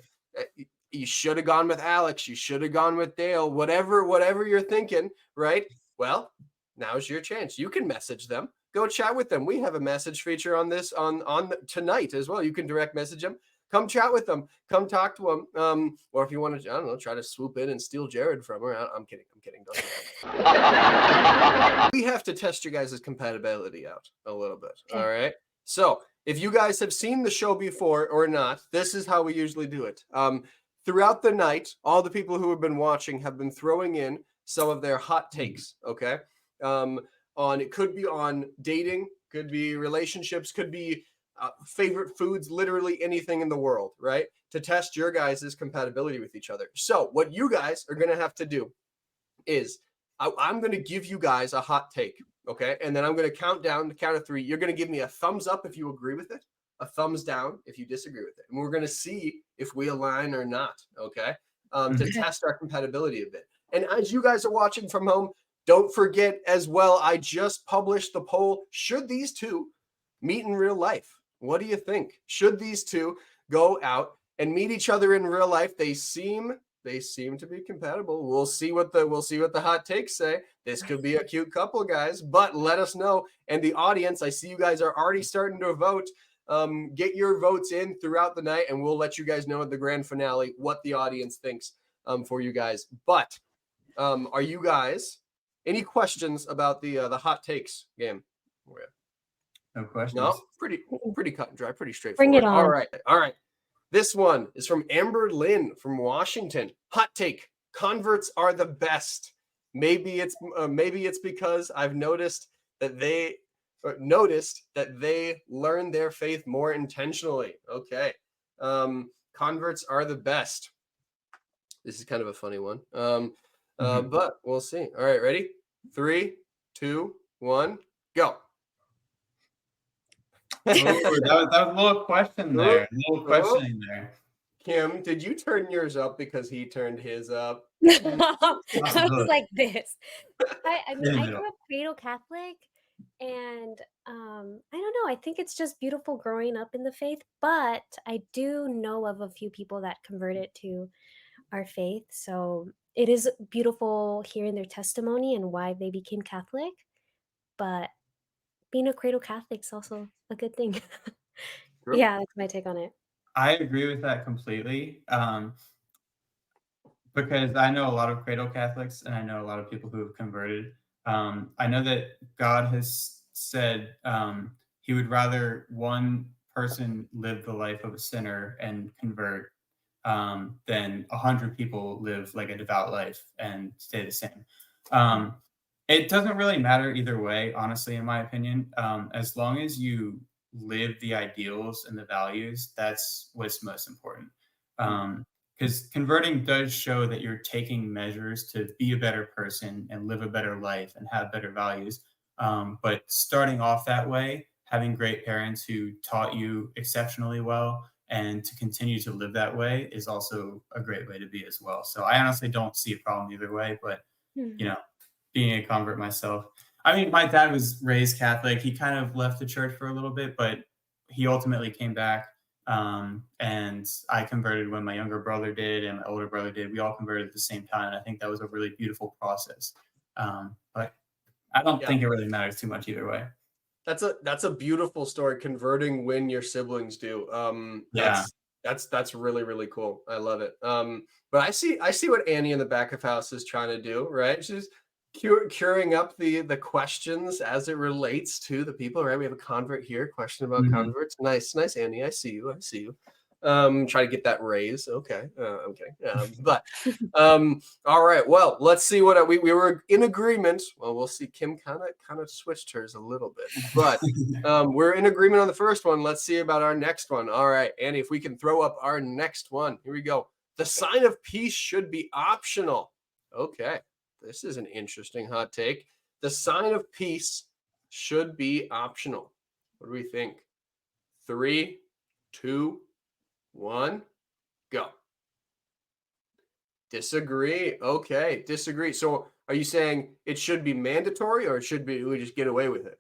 you should have gone with Alex. You should have gone with Dale. Whatever you're thinking, right? Well, now's your chance. You can message them. Go chat with them. We have a message feature on this on tonight as well. You can direct message them. Come chat with them. Come talk to them. Or if you want to, I don't know, try to swoop in and steal Jared from her. I'm kidding. Don't do that. We have to test you guys' compatibility out a little bit. Okay. All right. So if you guys have seen the show before or not, this is how we usually do it. Throughout the night, all the people who have been watching have been throwing in some of their hot takes. Okay. It could be on dating, could be relationships, could be favorite foods, literally anything in the world, right? To test your guys' compatibility with each other. So what you guys are going to have to do is I'm going to give you guys a hot take, okay? And then I'm going to count down the count of 3. You're going to give me a thumbs up if you agree with it, a thumbs down if you disagree with it. And we're going to see if we align or not, okay? To test our compatibility a bit. And as you guys are watching from home, don't forget as well, I just published the poll. Should these two meet in real life? What do you think? Should these two go out and meet each other in real life? They seem to be compatible. We'll see what the hot takes say. This could be a cute couple, guys, but let us know. And the audience, I see you guys are already starting to vote. Get your votes in throughout the night, and we'll let you guys know at the grand finale what the audience thinks for you guys. But are you guys any questions about the hot takes game? No questions. No, pretty cut and dry, pretty Bring straightforward. it on. All right. This one is from Amber Lynn from Washington. Hot take: converts are the best. Maybe it's because I've noticed that they learn their faith more intentionally. Okay. Converts are the best. This is kind of a funny one. But we'll see. All right, ready? 3, 2, 1, go. That was a little question there. A little questioning there. Kim, did you turn yours up because he turned his up? I was like this. I mean, I Yeah. grew up cradle Catholic, and I don't know. I think it's just beautiful growing up in the faith. But I do know of a few people that converted to our faith, so it is beautiful hearing their testimony and why they became Catholic. But being a cradle Catholic is also a good thing. True. Yeah, that's my take on it. I agree with that completely. Because I know a lot of cradle Catholics and I know a lot of people who have converted. I know that God has said he would rather one person live the life of a sinner and convert than 100 people live like a devout life and stay the same. It doesn't really matter either way, honestly, in my opinion. As long as you live the ideals and the values, that's what's most important. Because converting does show that you're taking measures to be a better person and live a better life and have better values. But starting off that way, having great parents who taught you exceptionally well and to continue to live that way is also a great way to be as well. So I honestly don't see a problem either way, but you know, being a convert myself, I mean, my dad was raised Catholic. He kind of left the church for a little bit, but he ultimately came back. And I converted when my younger brother did and my older brother did. We all converted at the same time. I think that was a really beautiful process. But I don't think it really matters too much either way. That's a beautiful story, converting when your siblings do. That's really, really cool. I love it. But I see what Annie in the back of house is trying to do, right? She's curing up the questions as it relates to the people, right? We have a convert here, question about converts. Nice, Annie. I see you. Try to get that raise. Okay. But all right. Well, let's see what we were in agreement. Well, we'll see. Kim kind of switched hers a little bit, but we're in agreement on the first one. Let's see about our next one. All right, Annie, if we can throw up our next one. Here we go. The sign of peace should be optional. Okay. This is an interesting hot take. The sign of peace should be optional. What do we think? 3, 2, 1, go. Disagree. Okay, disagree. So are you saying it should be mandatory or we just get away with it?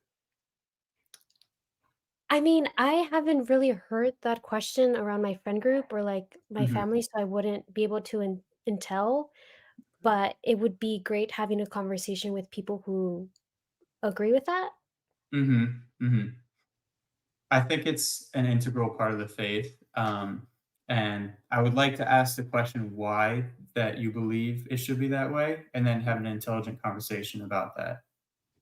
I mean, I haven't really heard that question around my friend group or like my family, so I wouldn't be able to tell. But it would be great having a conversation with people who agree with that. I think it's an integral part of the faith. And I would like to ask the question why that you believe it should be that way, and then have an intelligent conversation about that.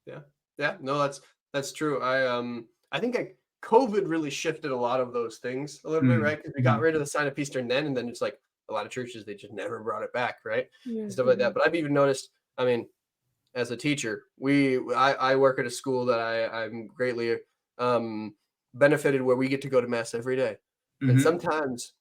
Yeah. No, that's true. I think COVID really shifted a lot of those things a little bit, right? Because we got rid of the sign of peace during then, and then it's like a lot of churches, they just never brought it back, right? And stuff like that. But I've even noticed, I mean, as a teacher, I work at a school that I'm greatly benefited where we get to go to mass every day. And Mhm. sometimes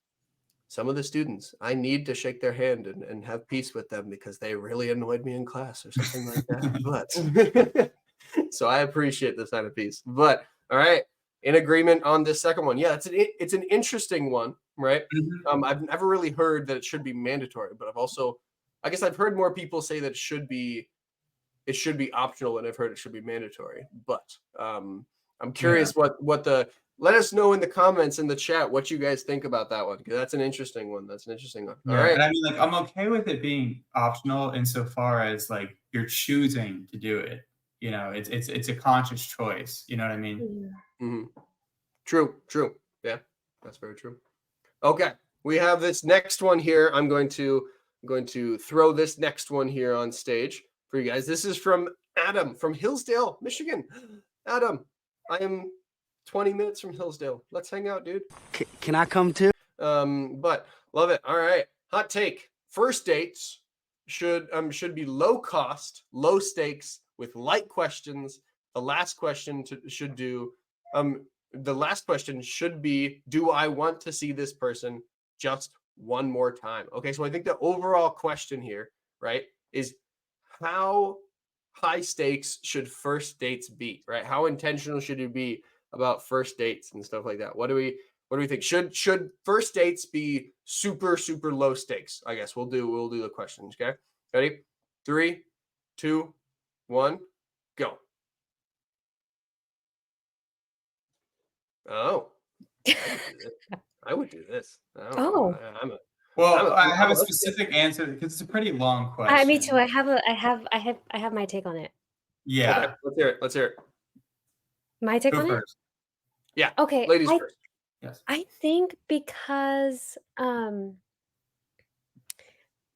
some of the students, I need to shake their hand and have peace with them because they really annoyed me in class or something like that. But so I appreciate this kind of peace. But all right, in agreement on this second one. Yeah, it's an interesting one, right? Mhm. I've never really heard that it should be mandatory, but I guess I've heard more people say that it should be optional, and I've heard it should be mandatory. But I'm Yeah. curious let us know in the comments in the chat what you guys think about that one, because that's an interesting one. That's an interesting one. All Yeah, right. and I mean, like, I'm okay with it being optional insofar as, like, you're choosing to do it, it's a conscious choice, you know what I mean? Yeah. Mhm. True. Yeah, that's very true. Okay, we have this next one here. I'm going to throw this next one here on stage for you guys. This is from Adam from Hillsdale, Michigan. Adam, I am 20 minutes from Hillsdale. Let's hang out, dude. Can I come too? But love it. All right, hot take: first dates should be low cost, low stakes, with light questions. The last question the last question should be, do I want to see this person just one more time? Okay, so I think the overall question here, right, is how high stakes should first dates be, right? How intentional should you be about first dates and stuff like that? What do we think? Should first dates be super low stakes? I guess we'll do the questions. Okay, ready? 3, 2, 1, go. Oh, I would do this. I don't know. Oh, Well, I have I'm a a specific answer because it's a pretty long me too. question. I have my take on it. okay. Yeah, Let's hear it. Let's hear it. My take go on it? first. Yeah, Okay, ladies first. Yes. I think because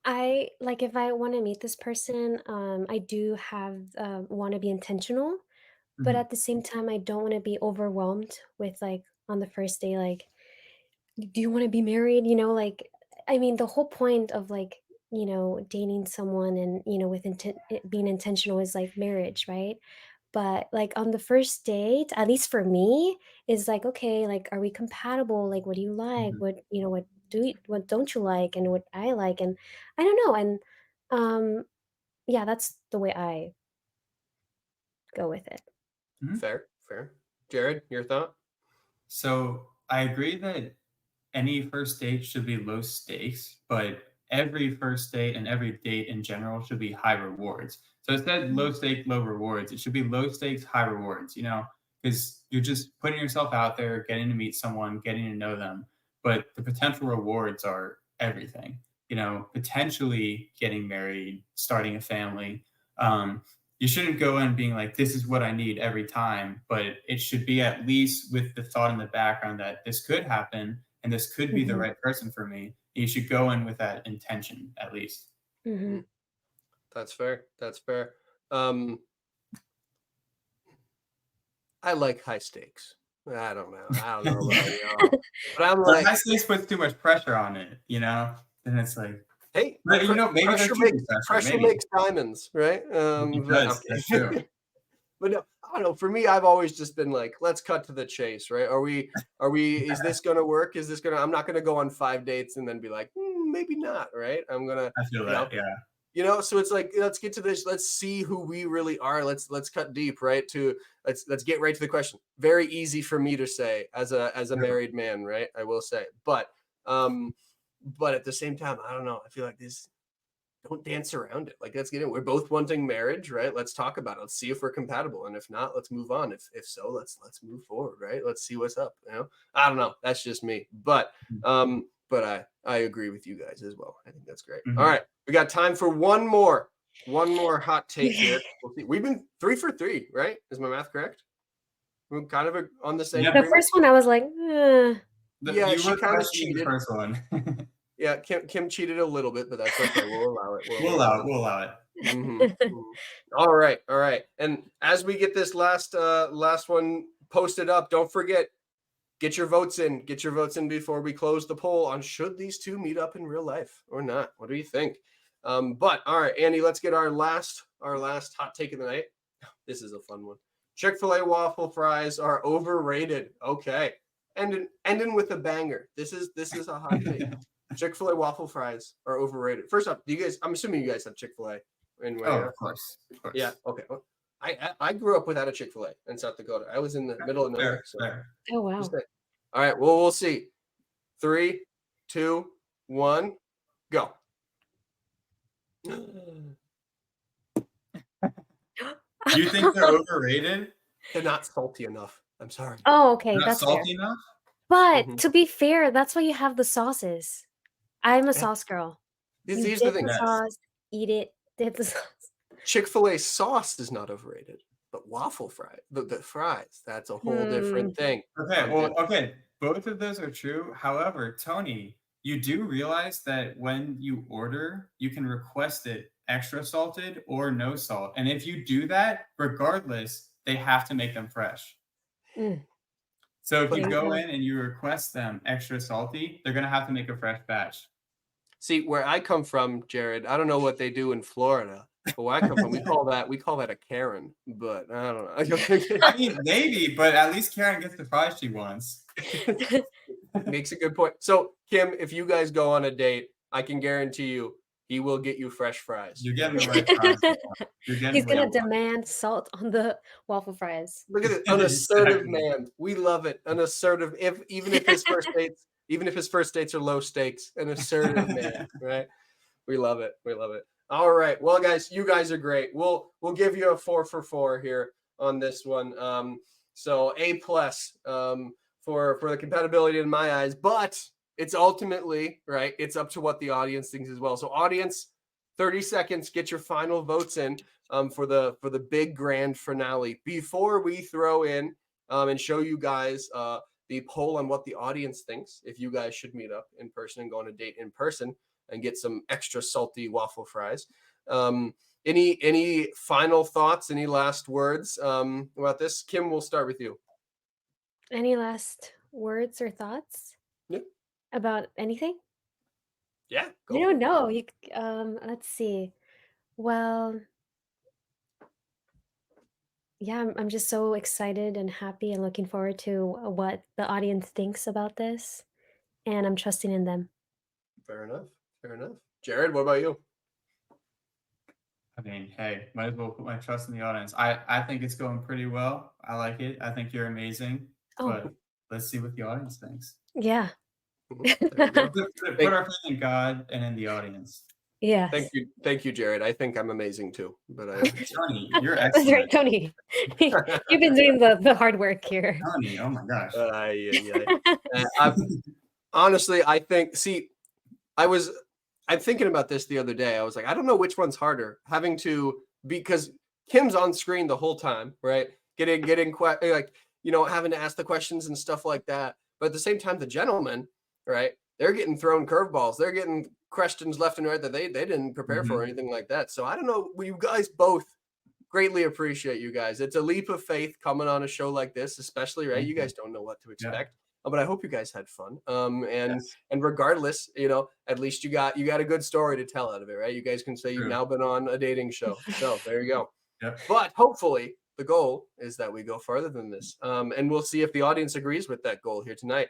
I like if I want to meet this person, I do have want to be intentional, but Mhm, at the same time, I don't want to be overwhelmed with like on the first day, like, do you want to be married? Like, I mean, the whole point of like, dating someone and with being intentional is like marriage, right? But like on the first date, at least for me, is like, okay, like, are we compatible? Like, what do you like? mhm, What don't you like? And what I like, and I don't know. And um, yeah, that's the way I go with it. mhm. Fair. Jared, your thought? So, I agree that any first date should be low stakes, but every first date and every date in general should be high rewards. So instead low stake, low rewards, it should be low stakes, high rewards, because you're just putting yourself out there, getting to meet someone, getting to know them. But the potential rewards are everything, potentially getting married, starting a family. You shouldn't go in being like, this is what I need every time, but it should be at least with the thought in the background that this could happen and this could be the Hmm. right person for me. You should go in with that intention at least. Hmm. Mhm. That's fair. That's fair. Um, I like high stakes. I don't know. I don't know about y'all, but I'm But high like, stakes puts too much pressure on it, and it's like, hey, but maybe there should be pressure. pressure Maybe makes diamonds, right? it But I'm does. That's true. kidding. But no, I don't know. For me, I've always just been like, let's cut to the chase, right? Is this gonna work? I'm not gonna go on 5 dates and then be like, maybe not, right? I'm gonna, I feel you know, that. Yeah. so it's like, let's get to this. Let's see who we really are. Let's cut deep, right? Let's get right to the question. Very easy for me to say as a married man, right? I will say, um, but at the same time, I don't know. I feel like this. Don't dance around it. Like, let's get in. We're both wanting marriage, right? Let's talk about it. Let's see if we're compatible, and if not, let's move on. If so, let's move forward, right? Let's see what's up. I don't know. That's just me, but I agree with you guys as well. I think that's great. All Mhm. right, we got time for one more hot take here. We'll see. We've been 3 for 3, right? Is my math correct? We're kind of on the same Yep. The agreement. first one, I was like, Yeah, You she were kind of questioning the cheated. first one. Yeah, Kim cheated a little bit, but that's okay. We'll allow it. We'll We'll allow allow it. it. We'll allow it. Mhm, mhm. All right. And as we get this last one posted up, don't forget, get your votes in. Get your votes in before we close the poll on should these two meet up in real life or not. What do you think? But all right, Andy, let's get our last hot take of the night. This is a fun one. Chick-fil-A waffle fries are overrated. Okay. Ending with a banger. This is a hot take. Chick-fil-A waffle fries are overrated. First off, do you guys? I'm assuming you guys have Chick-fil-A in where Oh, you're of course. Of course. Yeah. Okay. Well, I grew up without a Chick-fil-A in South Dakota. I was in the middle of nowhere. Fair, So fair. Oh wow. just saying. All right. Well, we'll see. 3, 2, 1, go. Do you think they're overrated? They're not salty enough. I'm sorry. Oh, okay, Not that's fair. salty enough? But Mhm. to be fair, that's why you have the sauces. I'm a Yeah. sauce girl. Here's You the dip thing. the Yes. sauce, eat it, dip the sauce. Chick-fil-A sauce is not overrated, but waffle fries, the fries, that's a whole different thing. Okay, I'm well, just- okay, both of those are true. However, Tony, you do realize that when you order, you can request it extra salted or no salt. And if you do that, regardless, they have to make them fresh. Mm, So if But you there you go go. in and you request them extra salty, they're gonna have to make a fresh batch. See, where I come from, Jared, I don't know what they do in Florida, but where I come from, we call that a Karen. But I don't know. I mean, maybe, but at least Karen gets the fries she wants. Makes a good point. So, Kim, if you guys go on a date, I can guarantee you he will get you fresh fries. You're getting the right fries. You're getting He's what gonna you want. demand salt on the waffle fries. Look at it, an assertive Exactly. man. We love it. An assertive, even if his first dates are low stakes, an assertive man, right? We love it. We love it. All right. Well, guys, you guys are great. We'll give you a 4 for 4 here on this one. So A plus for the compatibility in my eyes, but it's ultimately right. It's up to what the audience thinks as well. So audience, 30 seconds, get your final votes in for the big grand finale before we throw in and show you guys the poll on what the audience thinks if you guys should meet up in person and go on a date in person and get some extra salty waffle fries. Any final thoughts? Any last words about this? Kim, we'll start with you. Any last words or thoughts Yeah, about anything? yeah, I go for don't it. know. Let's see. Well, yeah, I'm just so excited and happy and looking forward to what the audience thinks about this, and I'm trusting in them. Fair enough. Fair enough. Jared, what about you? I mean, hey, might as well put my trust in the audience. I think it's going pretty well. I like it. I think you're amazing. Oh, But let's see what the audience thinks. yeah. Mhm, there you go. Put our faith in God and in the audience. Yes. Thank you, Jared. I think I'm amazing too, but I Tony, you're That's right, excellent. Tony. You've been doing the hard work here. Tony, oh my gosh. yeah. Honestly, I think. See, I'm thinking about this the other day. I was like, I don't know which one's harder, having to because Kim's on screen the whole time, right? Like having to ask the questions and stuff like that. But at the same time, the gentlemen, right? They're getting thrown curveballs. They're getting questions left and right that they didn't prepare for or anything like that. So I don't know. You guys both greatly appreciate you guys. It's a leap of faith coming on a show like this, especially right. You guys don't know what to expect. But I hope you guys had fun. And regardless, at least you got a good story to tell out of it, right? You guys can say you've now been on a dating show. So there you go. Yep. But hopefully the goal is that we go farther than this. And we'll see if the audience agrees with that goal here tonight.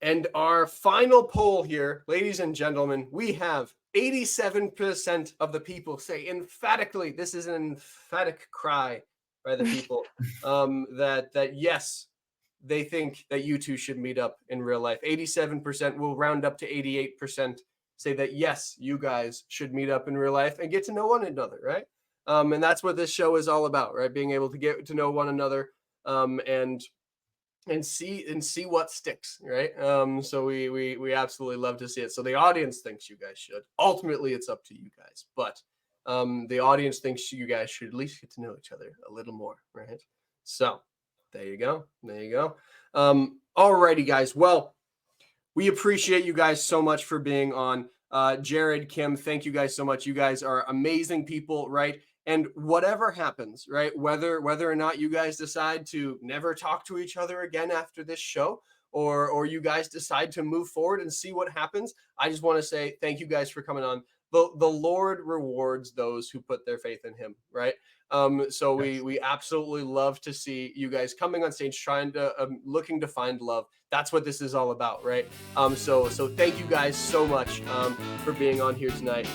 And our final poll here, ladies and gentlemen, we have 87% of the people say emphatically, this is an emphatic cry by the people, that yes, they think that you two should meet up in real life. 87% will round up to 88% say that yes, you guys should meet up in real life and get to know one another, right? And that's what this show is all about, right? Being able to get to know one another and see what sticks, right? So we absolutely love to see it. So the audience thinks you guys should. Ultimately, it's up to you guys, but the audience thinks you guys should at least get to know each other a little more, right? So there you go. There you go. Alrighty, guys. Well, we appreciate you guys so much for being on. Jared, Kim, thank you guys so much. You guys are amazing people, right? And whatever happens, right? Whether or not you guys decide to never talk to each other again after this show, or you guys decide to move forward and see what happens, I just want to say thank you guys for coming on. the Lord rewards those who put their faith in him, right? So we absolutely love to see you guys coming on stage, trying to looking to find love. That's what this is all about, right? So thank you guys so much for being on here tonight.